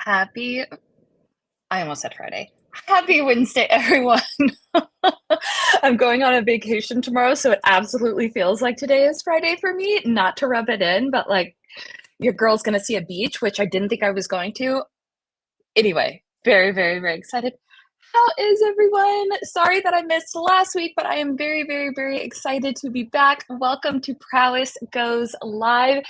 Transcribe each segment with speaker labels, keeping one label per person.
Speaker 1: Happy, I almost said Friday. Happy Wednesday, everyone. I'm going on a vacation tomorrow, so it absolutely feels like today is Friday for me. Not to rub it in, but like your girl's going to see a beach, which I didn't think I was going to. Anyway, very, very, very excited. How is everyone? Sorry that I missed last week, but I am very, very, very excited to be back. Welcome to Prowess Goes Live,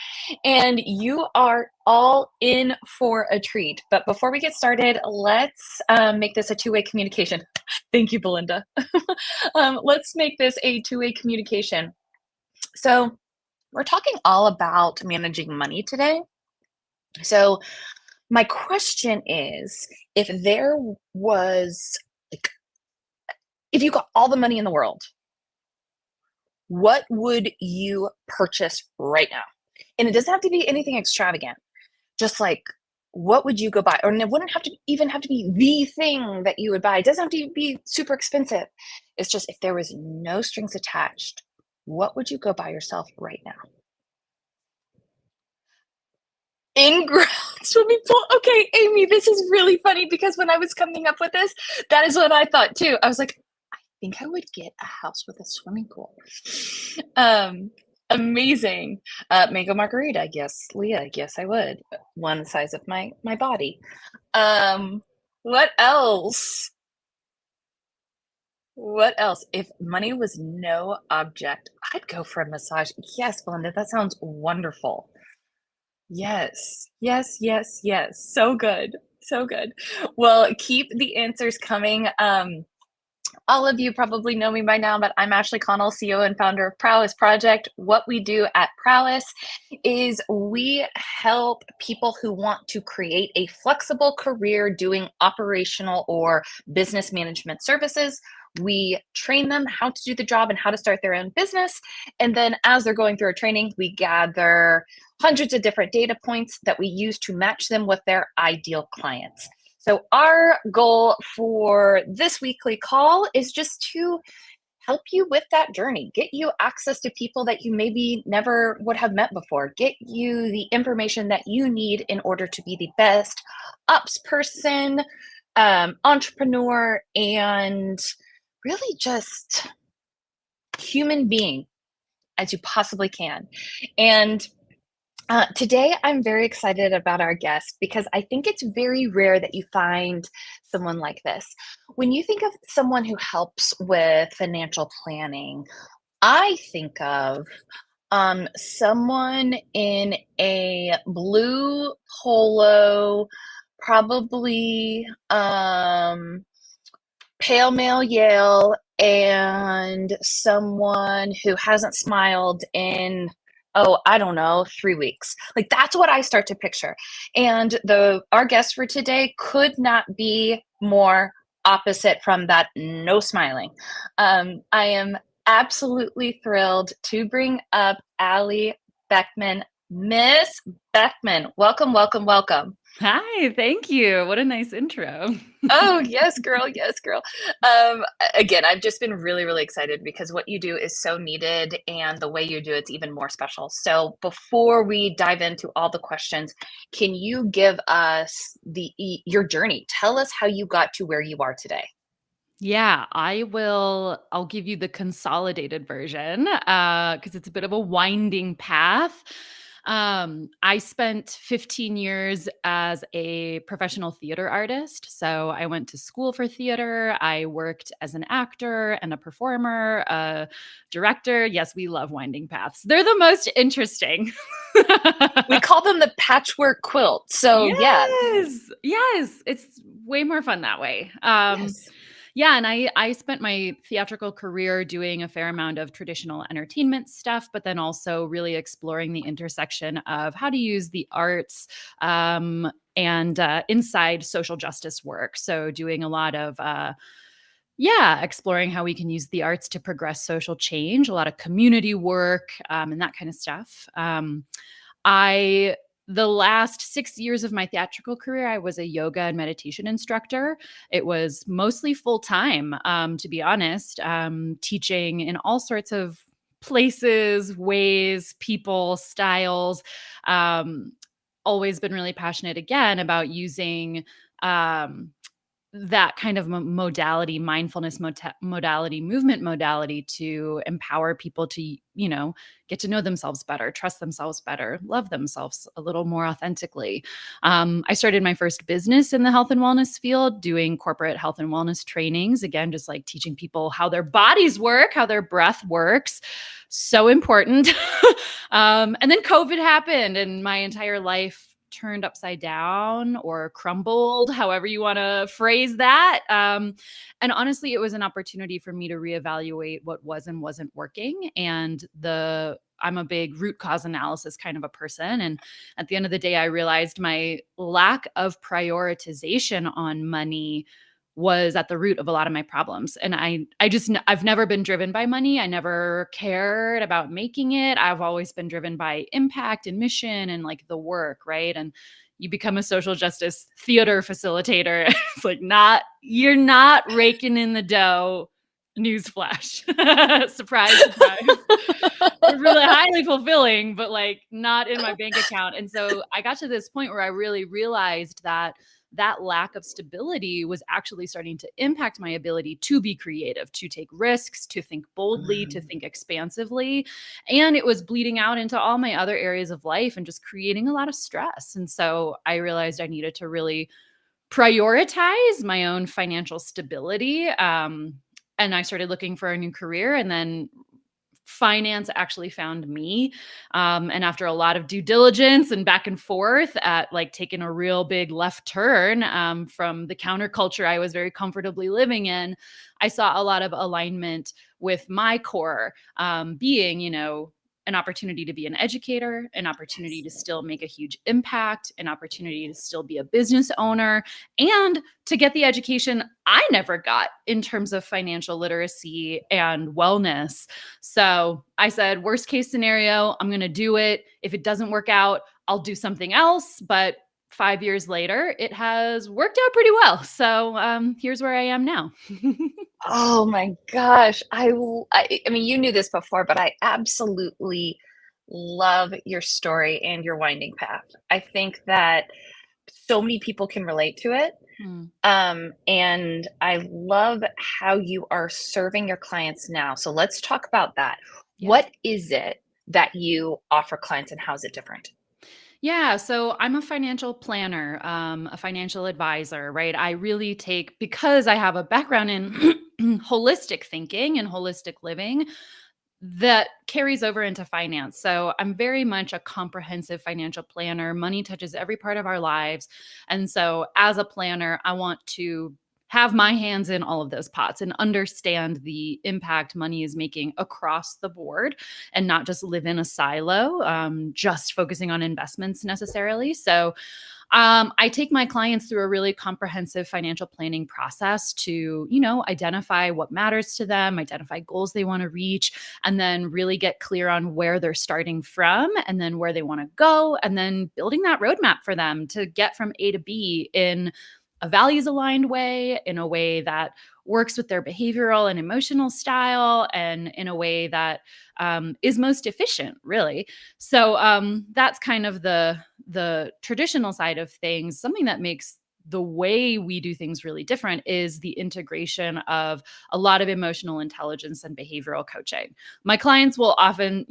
Speaker 1: and you are all in for a treat. But before we get started, let's make this a two-way communication. Thank you, Belinda. Let's make this a two-way communication. So we're talking all about managing money today. So my question is, if there was, like, if you got all the money in the world, what would you purchase right now? And it doesn't have to be anything extravagant. Just like, what would you go buy? Or it wouldn't have to even have to be the thing that you would buy. It doesn't have to be super expensive. It's just if there was no strings attached, what would you go buy yourself right now? In-ground swimming pool. Okay, Amy, this is really funny because when I was coming up with this, that is what I thought too. I was like, I think I would get a house with a swimming pool. Um, Amazing. Mango margarita, yes, Leah, yes, I would. One size of my body. What else? What else? If money was no object, I'd go for a massage. Yes, Belinda, that sounds wonderful. Yes, yes, yes, yes. So good. So good. Well, keep the answers coming. All of you probably know me by now, but I'm Ashley Connell, CEO and founder of Prowess Project. What we do at Prowess is we help people who want to create a flexible career doing operational or business management services. We train them how to do the job and how to start their own business. And then as they're going through our training, we gather hundreds of different data points that we use to match them with their ideal clients. So our goal for this weekly call is just to help you with that journey, get you access to people that you maybe never would have met before, get you the information that you need in order to be the best ops person, entrepreneur, and really just human being as you possibly can. And today, I'm very excited about our guest because I think it's very rare that you find someone like this. When you think of someone who helps with financial planning, I think of someone in a blue polo, probably pale male Yale, and someone who hasn't smiled in, oh, I don't know, 3 weeks. Like that's what I start to picture. And our guest for today could not be more opposite from that no smiling. I am absolutely thrilled to bring up Allie Beckmann. Miss Beckmann, welcome, welcome, welcome.
Speaker 2: Hi, thank you. What a nice intro.
Speaker 1: Oh, yes, girl. Yes, girl. Again, I've just been really, really excited because what you do is so needed and the way you do it's even more special. So before we dive into all the questions, can you give us your journey? Tell us how you got to where you are today.
Speaker 2: Yeah, I'll give you the consolidated version because it's a bit of a winding path. I spent 15 years as a professional theater artist. So I went to school for theater. I worked as an actor and a performer, a director. Yes, we love winding paths. They're the most interesting.
Speaker 1: We call them the patchwork quilt. So yeah,
Speaker 2: Yes. Yes. It's way more fun that way.
Speaker 1: yes.
Speaker 2: Yeah, and I spent my theatrical career doing a fair amount of traditional entertainment stuff, but then also really exploring the intersection of how to use the arts and inside social justice work. So doing a lot of yeah, exploring how we can use the arts to progress social change, a lot of community work and that kind of stuff. I The last 6 years of my theatrical career, I was a yoga and meditation instructor. It was mostly full time, to be honest, teaching in all sorts of places, ways, people, styles. Um, always been really passionate again about using um, that kind of modality, mindfulness modality, movement modality to empower people to, get to know themselves better, trust themselves better, love themselves a little more authentically. I started my first business in the health and wellness field, doing corporate health and wellness trainings. Again, just like teaching people how their bodies work, how their breath works. So important. And then COVID happened, and my entire life turned upside down or crumbled, however you want to phrase that. And honestly, it was an opportunity for me to reevaluate what was and wasn't working. And I'm a big root cause analysis kind of a person. And at the end of the day, I realized my lack of prioritization on money was at the root of a lot of my problems. And I've never been driven by money. I never cared about making it. I've always been driven by impact and mission and like the work, right? And you become a social justice theater facilitator. It's like you're not raking in the dough. Newsflash. Surprise, surprise. It's really highly fulfilling, but like not in my bank account. And so I got to this point where I really realized that lack of stability was actually starting to impact my ability to be creative, to take risks, to think boldly, to think expansively. And it was bleeding out into all my other areas of life and just creating a lot of stress. And so I realized I needed to really prioritize my own financial stability. And I started looking for a new career, and then finance actually found me. And after a lot of due diligence and back and forth at like taking a real big left turn from the counterculture I was very comfortably living in, I saw a lot of alignment with my core being, an opportunity to be an educator, an opportunity to still make a huge impact, an opportunity to still be a business owner, and to get the education I never got in terms of financial literacy and wellness. So I said, worst case scenario, I'm going to do it. If it doesn't work out, I'll do something else. But 5 years later, it has worked out pretty well. So here's where I am now.
Speaker 1: Oh my gosh. I mean, you knew this before, but I absolutely love your story and your winding path. I think that so many people can relate to it.
Speaker 2: Hmm.
Speaker 1: And I love how you are serving your clients now. So let's talk about that.
Speaker 2: Yeah.
Speaker 1: What is it that you offer clients and how is it different?
Speaker 2: Yeah, so I'm a financial planner, a financial advisor, right? I really because I have a background in holistic thinking and holistic living, that carries over into finance. So I'm very much a comprehensive financial planner. Money touches every part of our lives. And so as a planner, I want to have my hands in all of those pots and understand the impact money is making across the board and not just live in a silo, just focusing on investments necessarily. So I take my clients through a really comprehensive financial planning process to, identify what matters to them, identify goals they want to reach, and then really get clear on where they're starting from and then where they want to go, and then building that roadmap for them to get from A to B in a values aligned way, in a way that works with their behavioral and emotional style, and in a way that is most efficient, really. So that's kind of the traditional side of things. Something that makes the way we do things really different is the integration of a lot of emotional intelligence and behavioral coaching. My clients will often,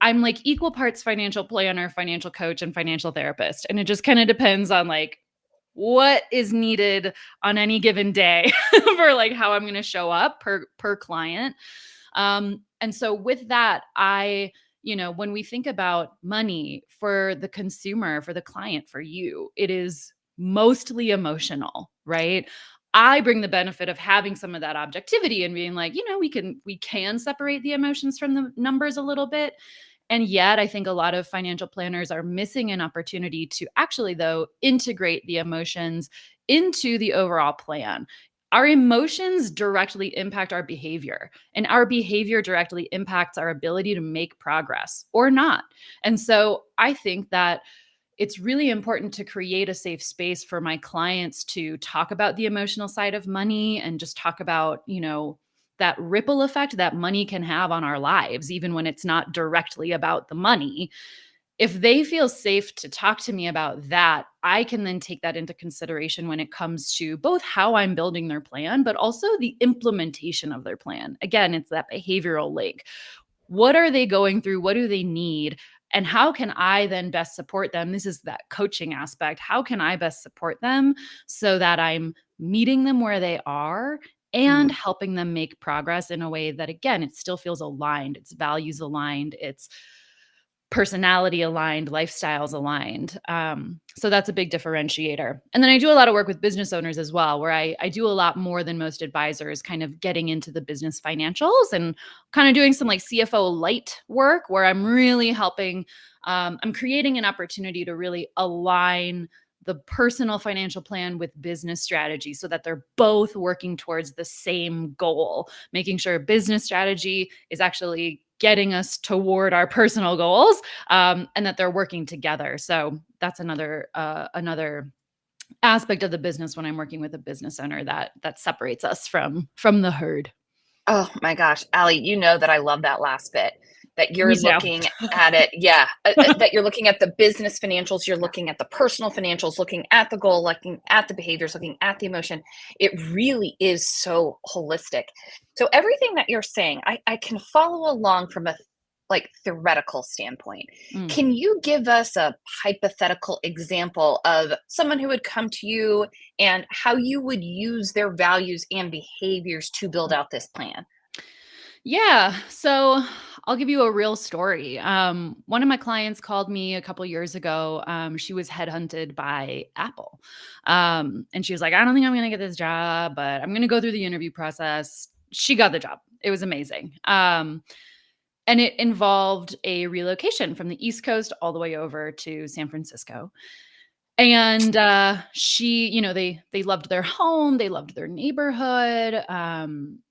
Speaker 2: I'm like equal parts financial planner, financial coach, and financial therapist. And it just kind of depends on like what is needed on any given day for like how I'm going to show up per client. And so with that, when we think about money for the consumer, for the client, for you, it is mostly emotional, right? I bring the benefit of having some of that objectivity and being like, we can separate the emotions from the numbers a little bit. And yet, I think a lot of financial planners are missing an opportunity to actually, though, integrate the emotions into the overall plan. Our emotions directly impact our behavior, and our behavior directly impacts our ability to make progress or not. And so I think that it's really important to create a safe space for my clients to talk about the emotional side of money and just talk about, that ripple effect that money can have on our lives, even when it's not directly about the money. if they feel safe to talk to me about that, I can then take that into consideration when it comes to both how I'm building their plan, but also the implementation of their plan. Again, it's that behavioral link. What are they going through? What do they need? And how can I then best support them? This is that coaching aspect. How can I best support them so that I'm meeting them where they are and
Speaker 1: Mm.
Speaker 2: helping them make progress in a way that, again, it still feels aligned, it's values aligned, it's personality aligned, lifestyles aligned. So that's a big differentiator. And then I do a lot of work with business owners as well, where I do a lot more than most advisors, kind of getting into the business financials and kind of doing some like CFO light work where I'm really helping. I'm creating an opportunity to really align the personal financial plan with business strategy so that they're both working towards the same goal, making sure business strategy is actually getting us toward our personal goals, and that they're working together. So that's another aspect of the business when I'm working with a business owner that separates us from the herd.
Speaker 1: Oh my gosh, Allie, you know that I love that last bit, that you're
Speaker 2: Me too.
Speaker 1: looking at it, yeah, that you're looking at the business financials, you're looking at the personal financials, looking at the goal, looking at the behaviors, looking at the emotion. It really is so holistic. So everything that you're saying, I can follow along from a like theoretical standpoint.
Speaker 2: Mm.
Speaker 1: Can you give us a hypothetical example of someone who would come to you and how you would use their values and behaviors to build out this plan?
Speaker 2: Yeah. So I'll give you a real story. One of my clients called me a couple years ago. She was headhunted by Apple. And she was like, I don't think I'm going to get this job, but I'm going to go through the interview process. She got the job. It was amazing. And it involved a relocation from the East Coast all the way over to San Francisco. And she, they loved their home, they loved their neighborhood.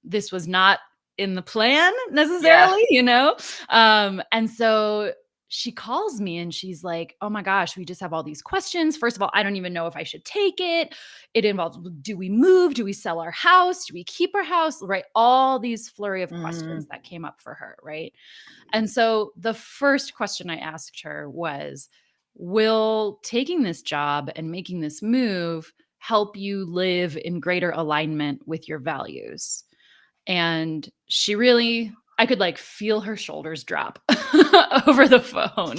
Speaker 2: This was not in the plan
Speaker 1: Yeah.
Speaker 2: necessarily, and so she calls me and she's like, "Oh my gosh, we just have all these questions. First of all, I don't even know if I should take it. It involves, do we move? Do we sell our house? Do we keep our house?" Right? All these flurry of
Speaker 1: Mm.
Speaker 2: questions that came up for her, right? And so the first question I asked her was, will taking this job and making this move help you live in greater alignment with your values? And she really, I could like feel her shoulders drop over the phone,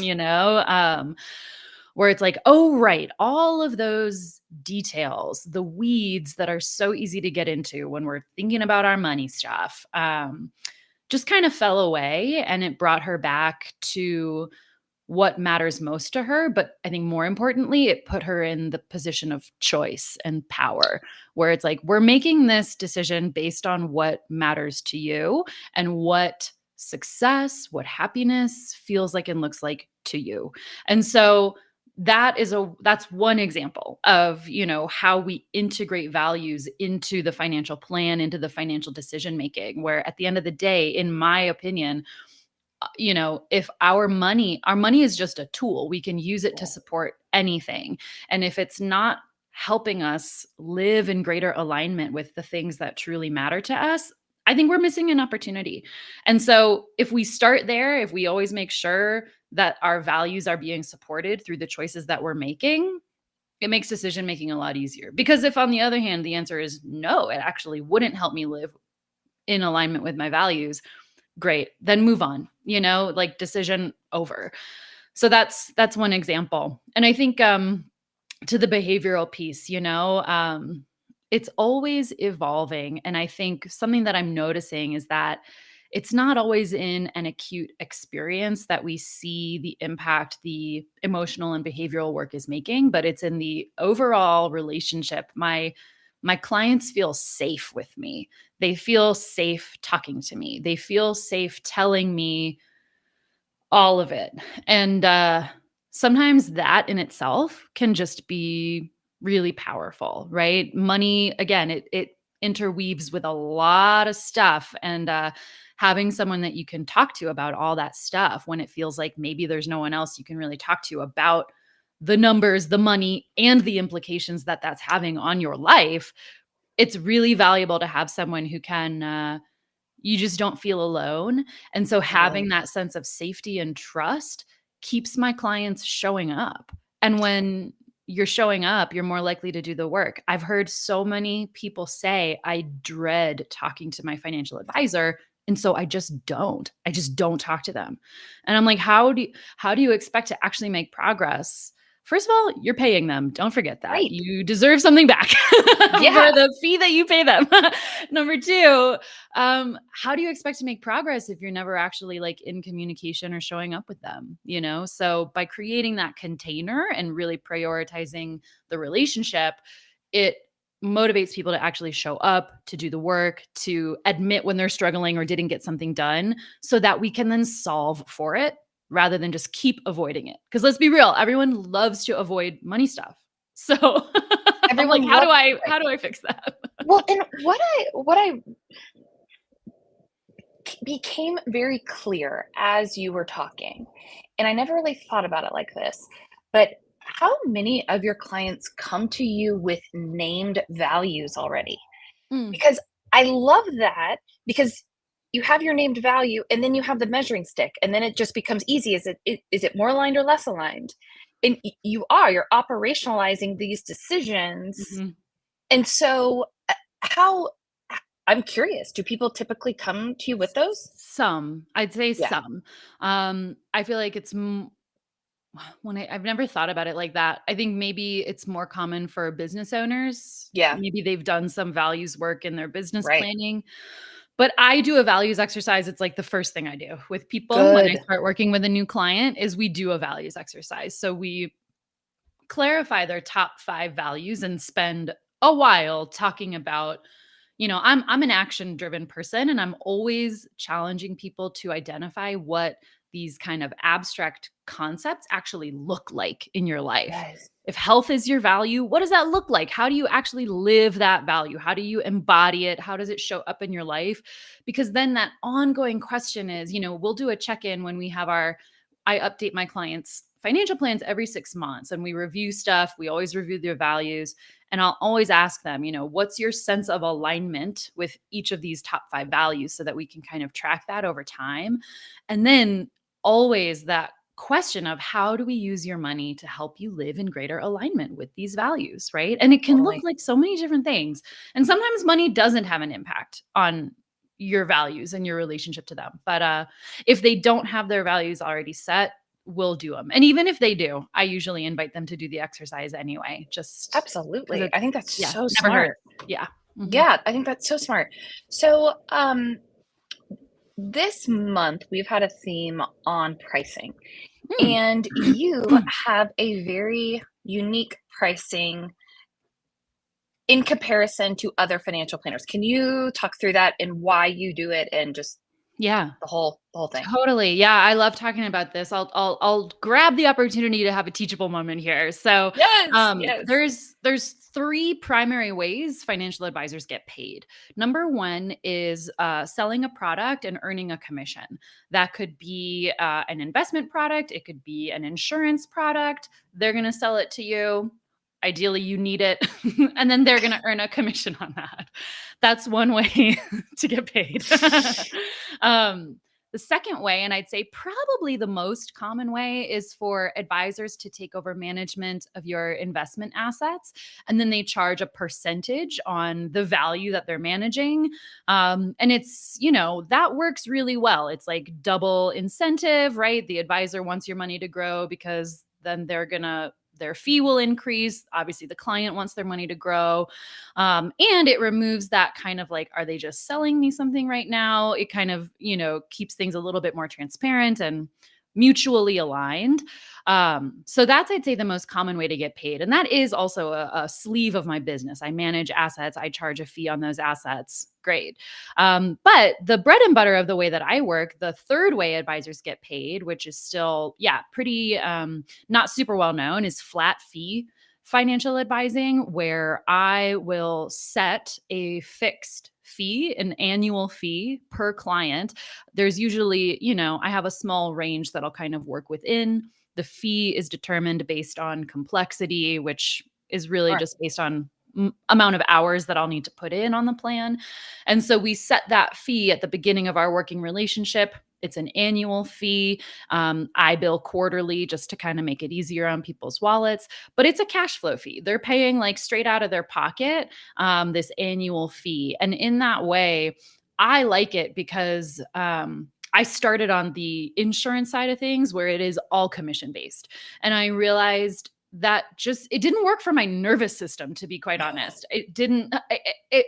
Speaker 2: where it's like, oh, right, all of those details, the weeds that are so easy to get into when we're thinking about our money stuff, just kind of fell away. And it brought her back to what matters most to her. But I think more importantly, it put her in the position of choice and power, where it's like, we're making this decision based on what matters to you and what success, what happiness feels like and looks like to you. And so that's one example of, how we integrate values into the financial plan, into the financial decision making, where at the end of the day, in my opinion, if our money is just a tool, we can use it to support anything. And if it's not helping us live in greater alignment with the things that truly matter to us, I think we're missing an opportunity. And so if we start there, if we always make sure that our values are being supported through the choices that we're making, it makes decision making a lot easier. Because if on the other hand, the answer is no, it actually wouldn't help me live in alignment with my values, great, then move on, like decision over. So that's one example. And I think to the behavioral piece, it's always evolving. And I think something that I'm noticing is that it's not always in an acute experience that we see the impact the emotional and behavioral work is making, but it's in the overall relationship. My clients feel safe with me. They feel safe talking to me. They feel safe telling me all of it. And sometimes that in itself can just be really powerful, right? Money, again, it interweaves with a lot of stuff. And having someone that you can talk to about all that stuff when it feels like maybe there's no one else you can really talk to about the numbers, the money, and the implications that that's having on your life, it's really valuable to have someone who can, you just don't feel alone. And so
Speaker 1: Totally.
Speaker 2: having that sense of safety and trust keeps my clients showing up. And when you're showing up, you're more likely to do the work. I've heard so many people say, I dread talking to my financial advisor. And so I just don't. I just don't talk to them. And I'm like, how do you expect to actually make progress? First of all, you're paying them. Don't forget that.
Speaker 1: Right.
Speaker 2: You deserve something back for
Speaker 1: Yeah.
Speaker 2: the fee that you pay them. Number two, how do you expect to make progress if you're never actually like in communication or showing up with them? So by creating that container and really prioritizing the relationship, it motivates people to actually show up, to do the work, to admit when they're struggling or didn't get something done, so that we can then solve for it rather than just keep avoiding it. Because let's be real, everyone loves to avoid money stuff. So I'm like,
Speaker 1: Everyone
Speaker 2: how do
Speaker 1: loves
Speaker 2: I
Speaker 1: it.
Speaker 2: how do I fix that?
Speaker 1: Well, and what I became very clear as you were talking, and I never really thought about it like this, but how many of your clients come to you with named values already?
Speaker 2: Mm,
Speaker 1: Because I love that, because you have your named value and then you have the measuring stick, and then it just becomes easy. Is it more aligned or less aligned? And you're operationalizing these decisions.
Speaker 2: mhm.
Speaker 1: And so how I'm curious, do people typically come to you with those?
Speaker 2: Some, I'd say
Speaker 1: Yeah.
Speaker 2: some. I feel like I've never thought about it like that. I think maybe it's more common for business owners.
Speaker 1: Yeah.
Speaker 2: Maybe they've done some values work in their business
Speaker 1: Right.
Speaker 2: planning. But I do a values exercise. It's like the first thing I do with people when I
Speaker 1: Good.
Speaker 2: start working with a new client is we do a values exercise. So we clarify their top 5 values and spend a while talking about, I'm an action driven person, and I'm always challenging people to identify what these kind of abstract concepts actually look like in your life.
Speaker 1: Yes.
Speaker 2: If health is your value, what does that look like? How do you actually live that value? How do you embody it? How does it show up in your life? Because then that ongoing question is, we'll do a check in when we have I update my clients' financial plans every 6 months and we review stuff. We always review their values. And I'll always ask them, what's your sense of alignment with each of these top 5 values so that we can kind of track that over time. And then always that question of how do we use your money to help you live in greater alignment with these values, right? And it can look
Speaker 1: Totally.
Speaker 2: like so many different things. And sometimes money doesn't have an impact on your values and your relationship to them. But if they don't have their values already set, we'll do them. And even if they do, I usually invite them to do the exercise anyway, just because
Speaker 1: Absolutely.
Speaker 2: it's,
Speaker 1: I think that's
Speaker 2: yeah,
Speaker 1: so
Speaker 2: never
Speaker 1: smart.
Speaker 2: hurts. Yeah. Mhm.
Speaker 1: Yeah, I think that's so smart. So, this month we've had a theme on pricing,
Speaker 2: Mm.
Speaker 1: and you have a very unique pricing in comparison to other financial planners. Can you talk through that and why you do it and just
Speaker 2: Yeah.
Speaker 1: the whole thing?
Speaker 2: Totally. Yeah, I love talking about this. I'll grab the opportunity to have a teachable moment here. So,
Speaker 1: Yes, yes.
Speaker 2: there's 3 primary ways financial advisors get paid. Number 1 is selling a product and earning a commission. That could be an investment product. It could be an insurance product. They're going to sell it to you. Ideally, you need it, and then they're going to earn a commission on that. That's one way to get paid. um, the second way, and I'd say probably the most common way, is for advisors to take over management of your investment assets. And then they charge a percentage on the value that they're managing. And that works really well. It's like double incentive, right? The advisor wants your money to grow because then their fee will increase. Obviously, the client wants their money to grow. And it removes that kind of like, are they just selling me something right now? It kind of, keeps things a little bit more transparent and mutually aligned. So that's, I'd say, the most common way to get paid. And that is also a sleeve of my business. I manage assets, I charge a fee on those assets. Great. But the bread and butter of the way that I work, the third way advisors get paid, which is still, yeah, pretty not super well known, is flat fee financial advising, where I will set a fixed fee, an annual fee per client. There's usually, I have a small range that I'll kind of work within. The fee is determined based on complexity, which is really
Speaker 1: Sure.
Speaker 2: just based on amount of hours that I'll need to put in on the plan. And so we set that fee at the beginning of our working relationship. It's an annual fee. I bill quarterly just to kind of make it easier on people's wallets, but it's a cash flow fee. They're paying like straight out of their pocket this annual fee. And in that way, I like it because I started on the insurance side of things where it is all commission based. And I realized that just it didn't work for my nervous system, to be quite honest. It didn't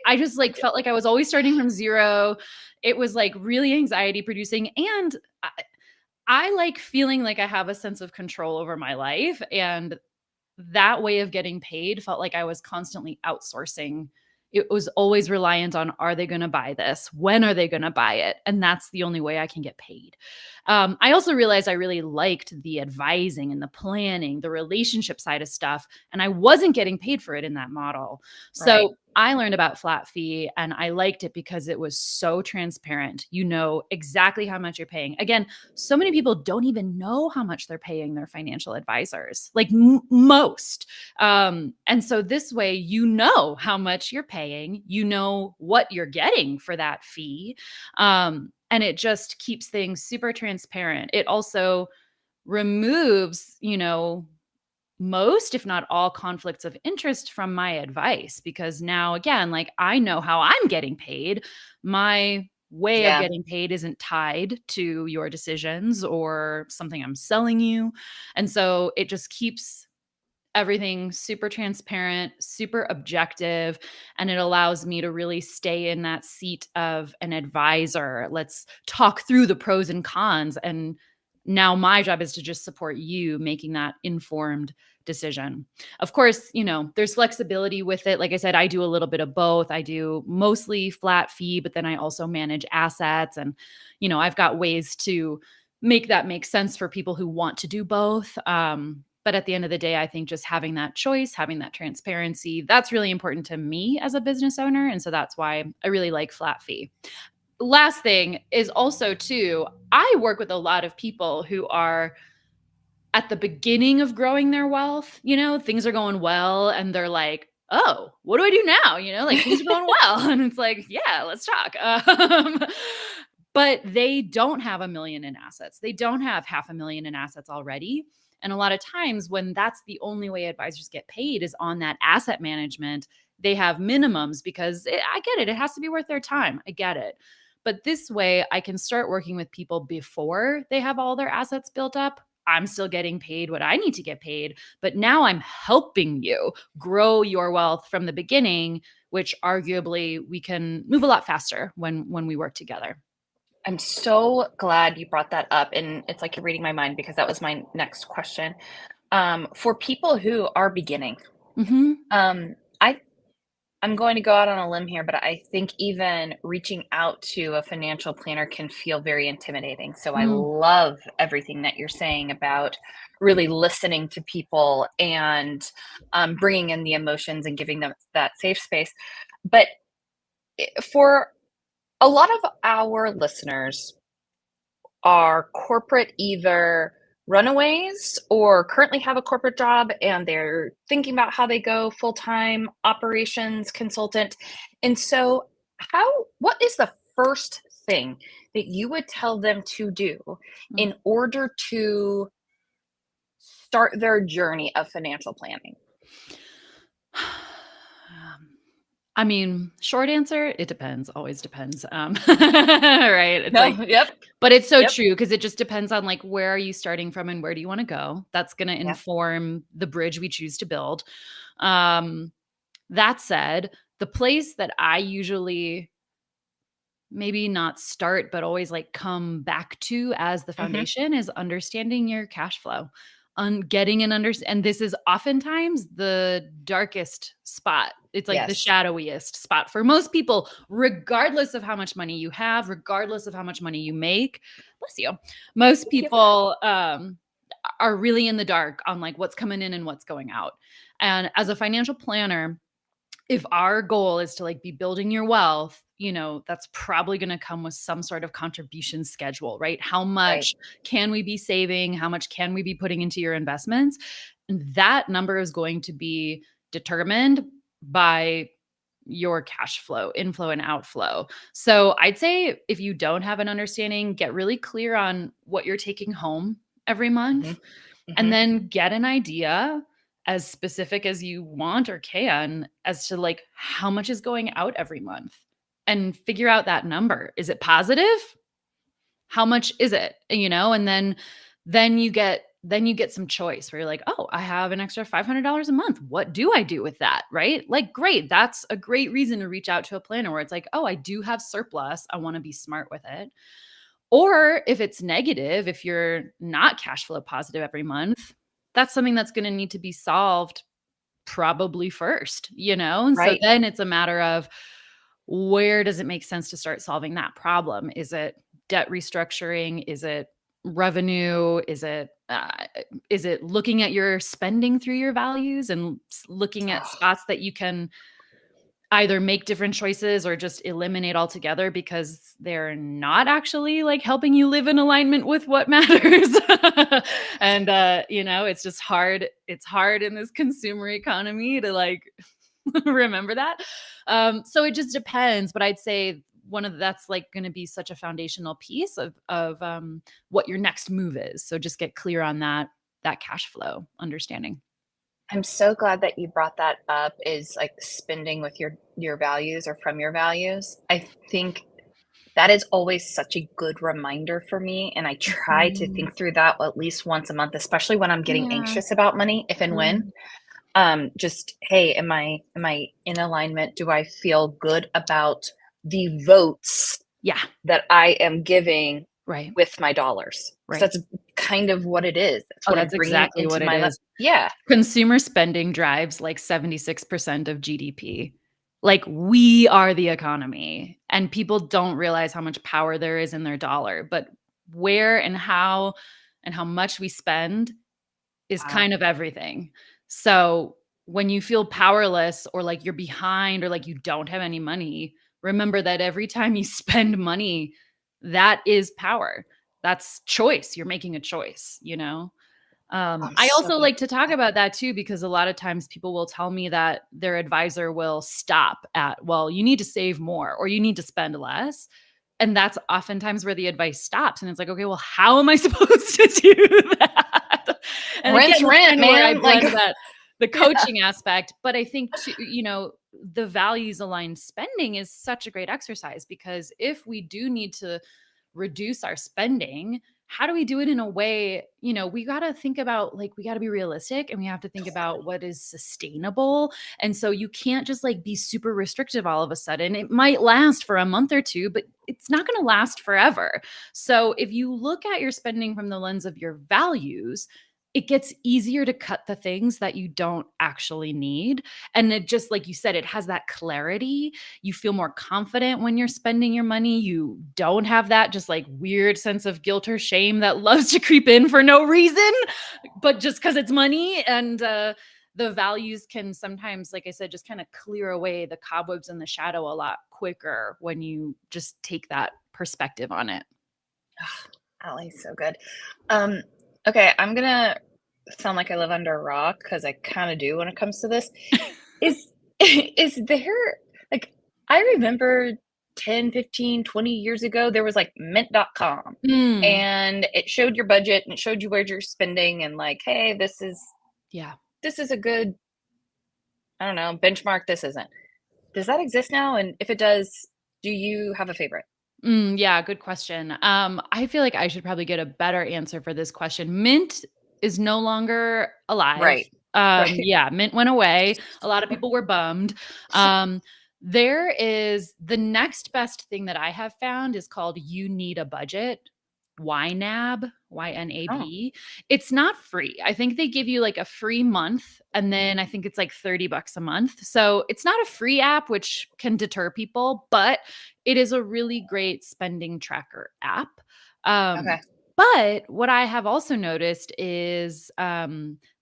Speaker 2: I just like felt like I was always starting from zero. It was like really anxiety producing, and I like feeling like I have a sense of control over my life, and that way of getting paid felt like I was constantly outsourcing. It was always reliant on, are they going to buy this? When are they going to buy it? And that's the only way I can get paid. I also realized I really liked the advising and the planning, the relationship side of stuff, and I wasn't getting paid for it in that model.
Speaker 1: Right.
Speaker 2: So I learned about flat fee and I liked it because it was so transparent. You know exactly how much you're paying. Again, so many people don't even know how much they're paying their financial advisors, like most. And so this way, you know how much you're paying, you know what you're getting for that fee. And it just keeps things super transparent. It also removes, most, if not all, conflicts of interest from my advice because now, again, like I know how I'm getting paid. My way of
Speaker 1: Yeah.
Speaker 2: getting paid isn't tied to your decisions or something I'm selling you. And so it just keeps everything super transparent, super objective, and it allows me to really stay in that seat of an advisor. Let's talk through the pros and cons. And now my job is to just support you making that informed decision. Of course, there's flexibility with it. Like I said, I do a little bit of both. I do mostly flat fee, but then I also manage assets. And, I've got ways to make that make sense for people who want to do both. But at the end of the day, I think just having that choice, having that transparency, that's really important to me as a business owner. And so that's why I really like flat fee. Last thing is also too, I work with a lot of people who are at the beginning of growing their wealth, things are going well and they're like, oh, what do I do now? Like things are going well. And it's like, yeah, let's talk. But they don't have $1 million in assets. They don't have $500,000 in assets already. And a lot of times when that's the only way advisors get paid is on that asset management, they have minimums because I get it. It has to be worth their time. I get it. But this way I can start working with people before they have all their assets built up. I'm still getting paid what I need to get paid, but now I'm helping you grow your wealth from the beginning, which arguably we can move a lot faster when we work together.
Speaker 1: I'm so glad you brought that up, and it's like you're reading my mind because that was my next question. For people who are beginning,
Speaker 2: Mhm.
Speaker 1: um, I I'm going to go out on a limb here, but I think even reaching out to a financial planner can feel very intimidating. So I
Speaker 2: Mm.
Speaker 1: love everything that you're saying about really listening to people and bringing in the emotions and giving them that safe space. But for a lot of our listeners, are corporate either runaways or currently have a corporate job and they're thinking about how they go full-time operations consultant. And so what is the first thing that you would tell them to do
Speaker 2: Mm.
Speaker 1: in order to start their journey of financial planning?
Speaker 2: I mean, short answer, it depends, always depends. Right? It's
Speaker 1: No,
Speaker 2: like,
Speaker 1: yep,
Speaker 2: but it's so
Speaker 1: yep,
Speaker 2: true because it just depends on like where are you starting from and where do you want to go. That's going to
Speaker 1: yeah.
Speaker 2: inform the bridge we choose to build. Um, that said, the place that I usually maybe not start, but always like come back to as the
Speaker 1: Hmm.
Speaker 2: foundation is understanding your cash flow. Getting an and this is oftentimes the darkest spot. It's like the
Speaker 1: Yes.
Speaker 2: shadowiest spot for most people, regardless of how much money you have, regardless of how much money you make. Bless you. Most
Speaker 1: Thank you.
Speaker 2: people are really in the dark on like what's coming in and what's going out. And as a financial planner, if our goal is to like be building your wealth, that's probably going to come with some sort of contribution schedule, right? How
Speaker 1: Right.
Speaker 2: much can we be saving? How much can we be putting into your investments? And that number is going to be determined by your cash flow, inflow and outflow. So I'd say if you don't have an understanding, get really clear on what you're taking home every
Speaker 1: Mhm.
Speaker 2: month, and
Speaker 1: Mhm.
Speaker 2: then get an idea as specific as you want or can as to like how much is going out every month and figure out that number. Is it positive? How much is it? And then you get some choice where you're like, "Oh, I have an extra $500 a month. What do I do with that?" Right? Like, great. That's a great reason to reach out to a planner where it's like, "Oh, I do have surplus. I want to be smart with it." Or if it's negative, if you're not cash flow positive every month, that's something that's going to need to be solved probably first. And so
Speaker 1: Right.
Speaker 2: then it's a matter of where does it make sense to start solving that problem? Is it debt restructuring? Is it revenue? Is it looking at your spending through your values and looking at
Speaker 1: Oh,
Speaker 2: spots that you can either make different choices or just eliminate altogether because they're not actually like helping you live in alignment with what matters. And it's just hard. It's hard in this consumer economy to like remember that. So it just depends, but I'd say that's like going to be such a foundational piece of what your next move is. So just get clear on that cash flow understanding.
Speaker 1: I'm so glad that you brought that up, is like spending with your values or from your values. I think that is always such a good reminder for me, and I try to
Speaker 2: Mhm.
Speaker 1: think through that at least once a month, especially when I'm getting
Speaker 2: Yeah.
Speaker 1: anxious about money, if and
Speaker 2: Yeah.
Speaker 1: when. Just, "Hey, am I in alignment? Do I feel good about the votes
Speaker 2: Yeah.
Speaker 1: that I am giving
Speaker 2: Right.
Speaker 1: with my dollars?"
Speaker 2: Right.
Speaker 1: Because that's kind of what it is. That's
Speaker 2: Oh,
Speaker 1: what I'm
Speaker 2: that's
Speaker 1: bringing
Speaker 2: exactly
Speaker 1: into
Speaker 2: what it
Speaker 1: my li
Speaker 2: is.
Speaker 1: Yeah.
Speaker 2: Consumer spending drives like 76% of GDP. Like, we are the economy, and people don't realize how much power there is in their dollar. But where and how much we spend is
Speaker 1: Wow.
Speaker 2: kind of everything. So when you feel powerless or like you're behind or like you don't have any money, remember that every time you spend money, that is power. That's choice. You're making a choice.
Speaker 1: I'm
Speaker 2: I
Speaker 1: so
Speaker 2: also
Speaker 1: glad
Speaker 2: like to talk about that too, because a lot of times people will tell me that their advisor will stop at, well, you need to save more or you need to spend less. And that's oftentimes where the advice stops. And it's like, okay, well, how am I supposed to do that? And again,
Speaker 1: rent's
Speaker 2: that's
Speaker 1: rent,
Speaker 2: kind of where I
Speaker 1: man, like
Speaker 2: blend the
Speaker 1: yeah.
Speaker 2: coaching aspect. But I think the values aligned spending is such a great exercise because if we do need to reduce our spending, how do we do it in a way, we got to think about like we got to be realistic and we have to think about what is sustainable. And so you can't just like be super restrictive all of a sudden. It might last for a month or two, but it's not going to last forever. So if you look at your spending from the lens of your values, it gets easier to cut the things that you don't actually need. And it just, like you said, it has that clarity. You feel more confident when you're spending your money. You don't have that just like weird sense of guilt or shame that loves to creep in for no reason, but just because it's money. And the values can sometimes, like I said, just kind of clear away the cobwebs in the shadow a lot quicker when you just take that perspective on it.
Speaker 1: Allie's so good. Um, okay, I'm gonna sound like I live under a rock because I kinda do when it comes to this. Is is there like, I remember 10, 15, 20 years ago, there was, like, Mint.com,
Speaker 2: Mm,
Speaker 1: and it showed your budget, and it showed you where you're spending and, like, "Hey,
Speaker 2: yeah.
Speaker 1: this is a good, I don't know, benchmark, this isn't." Does that exist now? And if it does, do you have a favorite?
Speaker 2: Yeah, good question. I feel like I should probably get a better answer for this question. Mint is no longer alive.
Speaker 1: Right. Right.
Speaker 2: Yeah, Mint went away. A lot of people were bummed. Um, there is the next best thing that I have found is called You Need a Budget. YNAB,
Speaker 1: Oh,
Speaker 2: YNAB. It's not free. I think they give you like a free month and then I think it's like $30 a month. So it's not a free app, which can deter people, but it is a really great spending tracker app. Um,
Speaker 1: okay.
Speaker 2: but what I have also noticed is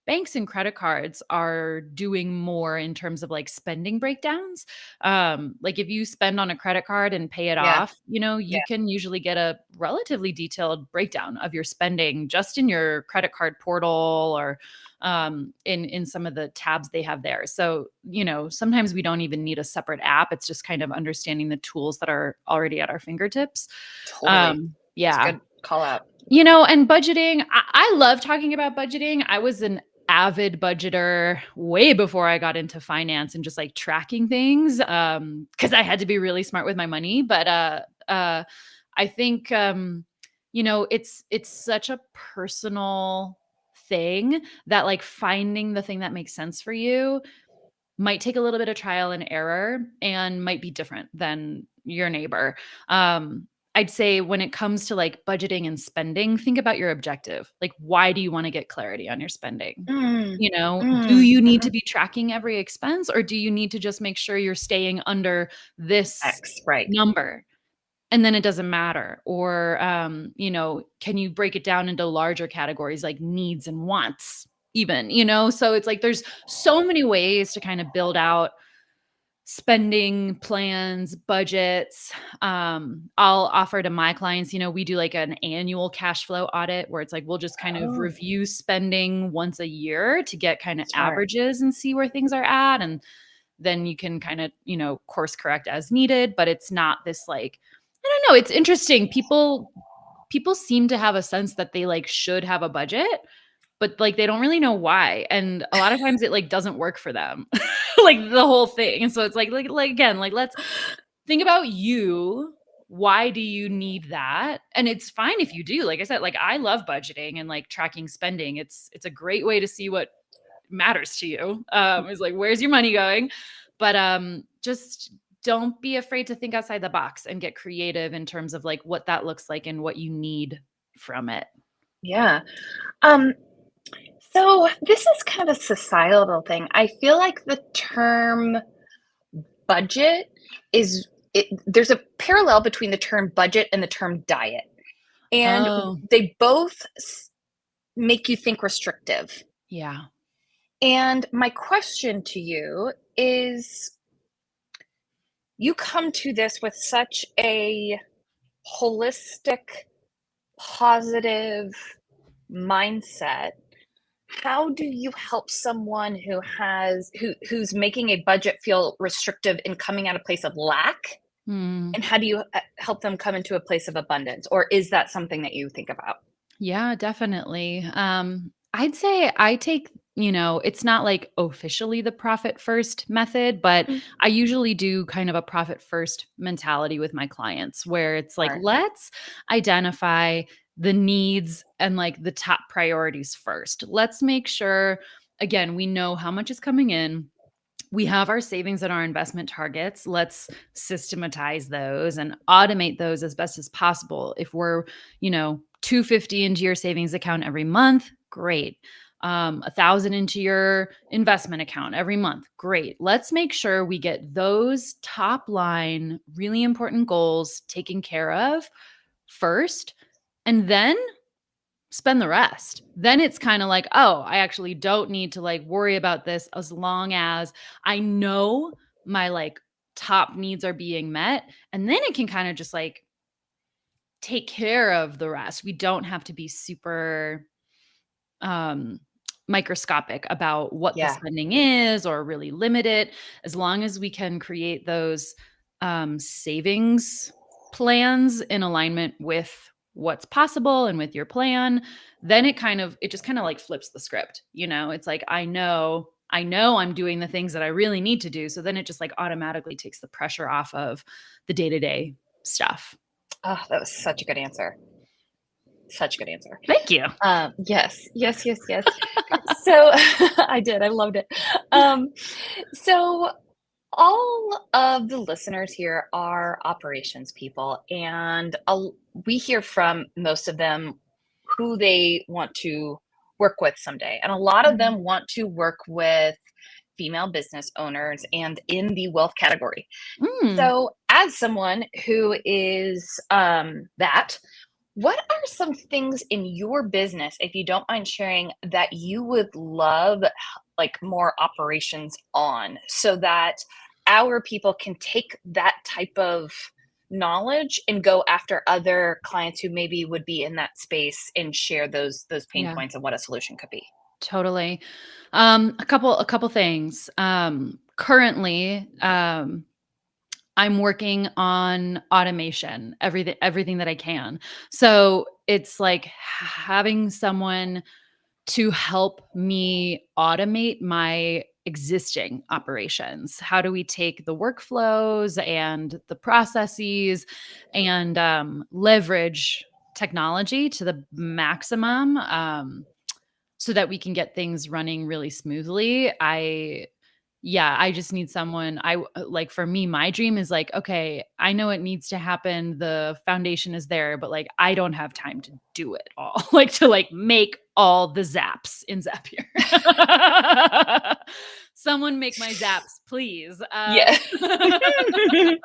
Speaker 2: banks and credit cards are doing more in terms of like spending breakdowns. Like if you spend on a credit card and pay it
Speaker 1: Yeah.
Speaker 2: off, you know,
Speaker 1: Yeah.
Speaker 2: you can usually get a relatively detailed breakdown of your spending just in your credit card portal or in some of the tabs they have there. So, you know, sometimes we don't even need a separate app. It's just kind of understanding the tools that are already at our fingertips.
Speaker 1: Totally. It's a
Speaker 2: Yeah.
Speaker 1: good call out.
Speaker 2: You know, and budgeting, I love talking about budgeting. I was an avid budgeter way before I got into finance and just like tracking things because I had to be really smart with my money. But I think you know, it's such a personal thing that like finding the thing that makes sense for you might take a little bit of trial and error and might be different than your neighbor. I'd say when it comes to like budgeting and spending, think about your objective. Like, why do you want to get clarity on your spending?
Speaker 1: Mm,
Speaker 2: You know, do
Speaker 1: mm,
Speaker 2: you need
Speaker 1: mhm.
Speaker 2: to be tracking every expense or do you need to just make sure you're staying under this
Speaker 1: X, right.
Speaker 2: number? And then it doesn't matter. Or, you know, can you break it down into larger categories like needs and wants, even, you know? So it's like there's so many ways to kind of build out spending plans, budgets. I'll offer to my clients, you know, we do like an annual cash flow audit where it's like we'll just kind of
Speaker 1: Oh,
Speaker 2: review spending once a year to get kind of
Speaker 1: smart.
Speaker 2: averages and see where things are at. And then you can kind of, you know, course correct as needed, but it's not this like, I don't know, it's interesting. People seem to have a sense that they like should have a budget, but like they don't really know why. And a lot of times it like doesn't work for them. Like the whole thing. And so it's like again, like let's think about you. Why do you need that? And it's fine if you do. Like I said, like I love budgeting and like tracking spending. It's a great way to see what matters to you. Is like where's your money going? But just don't be afraid to think outside the box and get creative in terms of like what that looks like and what you need from it.
Speaker 1: Yeah. Um, so this is kind of a societal thing. I feel like the term budget there's a parallel between the term budget and the term diet. And
Speaker 2: Oh,
Speaker 1: they both make you think restrictive.
Speaker 2: yeah.
Speaker 1: And my question to you is, you come to this with such a holistic, positive mindset. How do you help someone who's making a budget feel restrictive and coming at a place of lack?
Speaker 2: Hmm.
Speaker 1: And how do you help them come into a place of abundance? Or is that something that you think about?
Speaker 2: Yeah, definitely. I'd say I take, you know, it's not like officially the profit first method, but
Speaker 1: Mm,
Speaker 2: I usually do kind of a profit first mentality with my clients where it's like,
Speaker 1: smart.
Speaker 2: let's identify the needs and like the top priorities first. Let's make sure, again, we know how much is coming in. We have our savings and our investment targets. Let's systematize those and automate those as best as possible. If we're, you know, 250 into your savings account every month, great. 1,000 into your investment account every month, great. Let's make sure we get those top line, really important goals taken care of first. And then spend the rest. Then it's kind of like, oh, I actually don't need to like worry about this as long as I know my like top needs are being met. And then it can kind of just like take care of the rest. We don't have to be super um microscopic about what the
Speaker 1: Yeah.
Speaker 2: spending is or really limit it as long as we can create those savings plans in alignment with what's possible and with your plan. Then it just kind of like flips the script, you know. It's like I know I'm doing the things that I really need to do, so then it just like automatically takes the pressure off of the day-to-day stuff.
Speaker 1: Oh, that was such a good answer. Such a good answer.
Speaker 2: Thank you.
Speaker 1: Yes, yes, yes, yes. So I did. I loved it. Um, so all of the listeners here are operations people, and we hear from most of them who they want to work with someday. And a lot of
Speaker 2: Mhm.
Speaker 1: them want to work with female business owners and in the wealth category.
Speaker 2: Mm.
Speaker 1: So, as someone who is that, What are some things in your business, if you don't mind sharing, that you would love like more operations on so that our people can take that type of knowledge and go after other clients who maybe would be in that space and share those pain
Speaker 2: Yeah,
Speaker 1: points and what a solution could be?
Speaker 2: totally. A couple things. Currently, I'm working on automation, everything that I can. So it's like having someone to help me automate my existing operations. How do we take the workflows and the processes and leverage technology to the maximum, so that we can get things running really smoothly? I just need someone. Like, for me, my dream is like, okay, I know it needs to happen. The foundation is there, but like I don't have time to do it all. Like to like make all the zaps in Zapier. Someone make my zaps, please.
Speaker 1: Yeah. I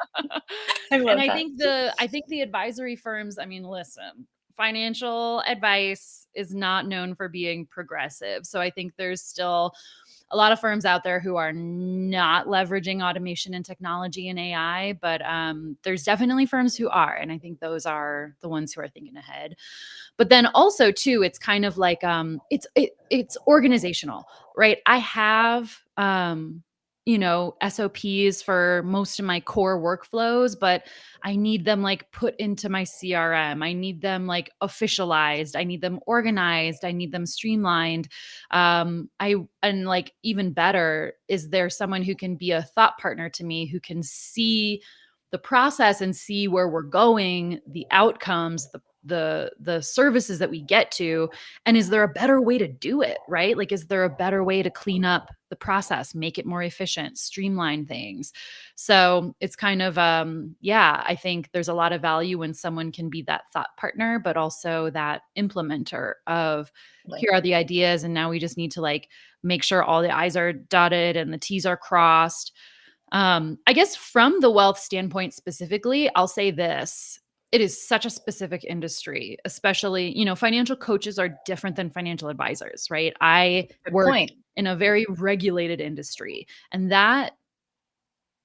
Speaker 2: And
Speaker 1: love
Speaker 2: I
Speaker 1: that.
Speaker 2: think the advisory firms, I mean, listen, financial advice is not known for being progressive. So I think there's still a lot of firms out there who are not leveraging automation and technology and AI, but there's definitely firms who are, and I think those are the ones who are thinking ahead. But then also too, it's kind of like it's organizational, right? I have SOPs for most of my core workflows, but I need them like put into my CRM. I need them like officialized. I need them organized. I need them streamlined. I and like even better, is there someone who can be a thought partner to me, who can see the process and see where we're going, the outcomes, the services that we get to, and is there a better way to do it, right? Like, is there a better way to clean up the process, make it more efficient, streamline things? So it's kind of I think there's a lot of value when someone can be that thought partner, but also that implementer of,
Speaker 1: Like,
Speaker 2: here are the ideas and now we just need to like make sure all the i's are dotted and the t's are crossed. I guess from the wealth standpoint specifically, I'll say this. It is such a specific industry, especially, financial coaches are different than financial advisors, right? I
Speaker 1: good
Speaker 2: work
Speaker 1: point.
Speaker 2: in a very regulated industry, and that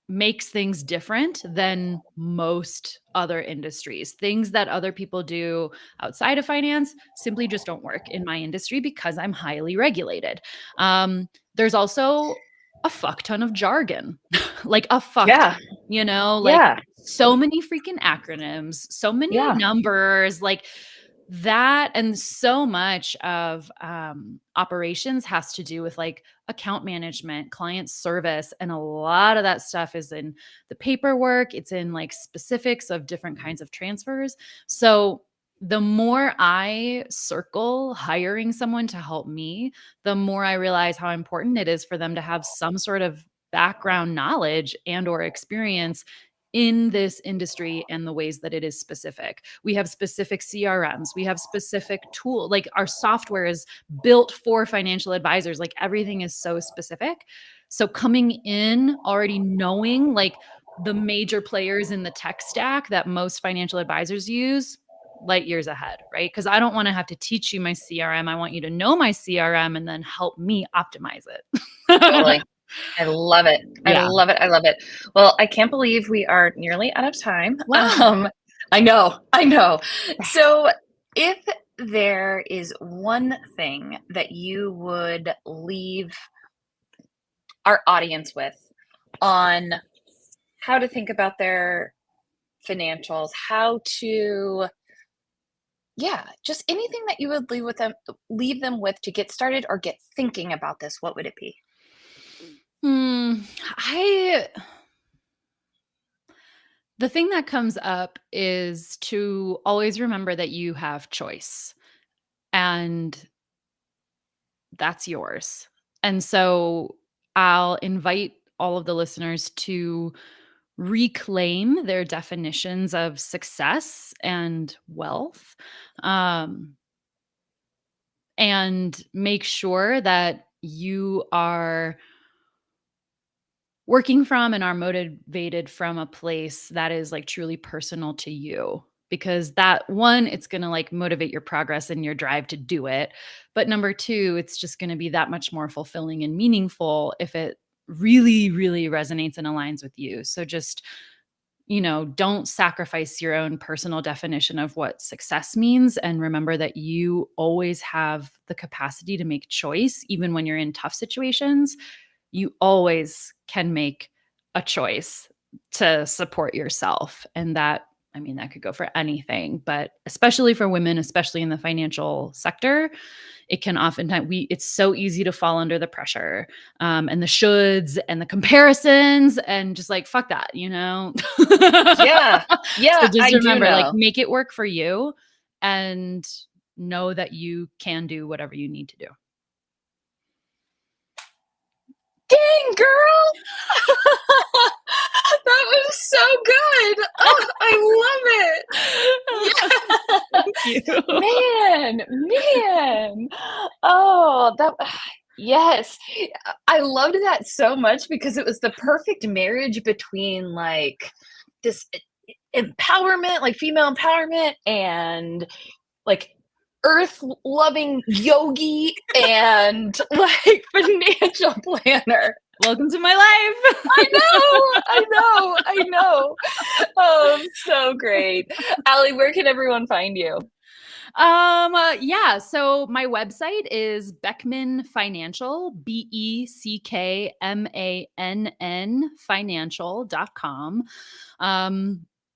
Speaker 2: makes things different than most other industries. Things that other people do outside of finance simply just don't work in my industry because I'm highly regulated. There's also a fuck ton of jargon, like a fuck
Speaker 1: Yeah.
Speaker 2: ton, like
Speaker 1: Yeah.
Speaker 2: so many freaking acronyms, so many
Speaker 1: Yeah.
Speaker 2: numbers, like that. And so much of operations has to do with like account management, client service, and a lot of that stuff is in the paperwork. It's in like specifics of different kinds of transfers. So the more I circle hiring someone to help me, the more I realize how important it is for them to have some sort of background knowledge and or experience in this industry and the ways that it is specific. We have specific CRMs, we have specific tool, like our software is built for financial advisors, like everything is so specific. So coming in already knowing like the major players in the tech stack that most financial advisors use, light years ahead, right? Because I don't want to have to teach you my CRM. I want you to know my CRM and then help me optimize it.
Speaker 1: Totally. I love it. I
Speaker 2: Yeah.
Speaker 1: love it. I love it. Well, I can't believe we are nearly out of time.
Speaker 2: Wow.
Speaker 1: I know. I know. So, if there is one thing that you would leave our audience with on how to think about their financials, how to, yeah, just anything that you would leave them with to get started or get thinking about this, what would it be?
Speaker 2: Hmm. I The thing that comes up is to always remember that you have choice and that's yours. And so I'll invite all of the listeners to reclaim their definitions of success and wealth, um, and make sure that you are working from and are motivated from a place that is like truly personal to you. because that one, it's going to like motivate your progress and your drive to do it. But number two, it's just going to be that much more fulfilling and meaningful if it really, really resonates and aligns with you. So just, don't sacrifice your own personal definition of what success means. And remember that you always have the capacity to make choice, even when you're in tough situations. You always can make a choice to support yourself. And that, I mean, that could go for anything, but especially for women, especially in the financial sector, it can oftentimes it's so easy to fall under the pressure, and the shoulds and the comparisons and just like, fuck that,
Speaker 1: Yeah.
Speaker 2: So
Speaker 1: Yeah,
Speaker 2: just
Speaker 1: I do
Speaker 2: remember, like,
Speaker 1: know.
Speaker 2: make it work for you and know that you can do whatever you need to do.
Speaker 1: Dang, girl. That was so good. Oh, I love it.
Speaker 2: Thank you.
Speaker 1: Yeah. Man. Oh, that yes. I loved that so much because it was the perfect marriage between like this empowerment, like female empowerment and like earth loving yogi and like financial planner.
Speaker 2: Welcome to my life.
Speaker 1: I know. Oh, so great. Allie, where can everyone find you?
Speaker 2: Yeah. So my website is Beckmann Financial, Beckmann financial.com.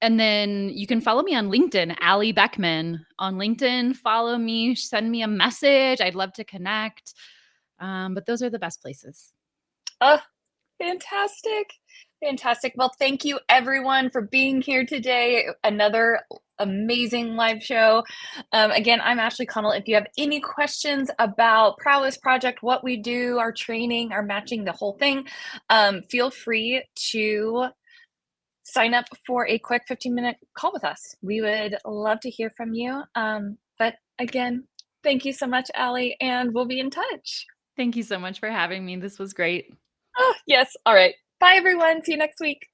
Speaker 2: And then you can follow me on LinkedIn, Allie Beckmann on LinkedIn. Follow me, send me a message. I'd love to connect. But those are the best places.
Speaker 1: Oh, fantastic. Fantastic. Well, thank you everyone for being here today. Another amazing live show. Again, I'm Ashley Connell. If you have any questions about Prowess Project, what we do, our training, our matching, the whole thing, feel free to sign up for a quick 15-minute call with us. We would love to hear from you. But again, thank you so much, Allie, and we'll be in touch.
Speaker 2: Thank you so much for having me. This was great.
Speaker 1: Oh, yes. All right. Bye, everyone. See you next week.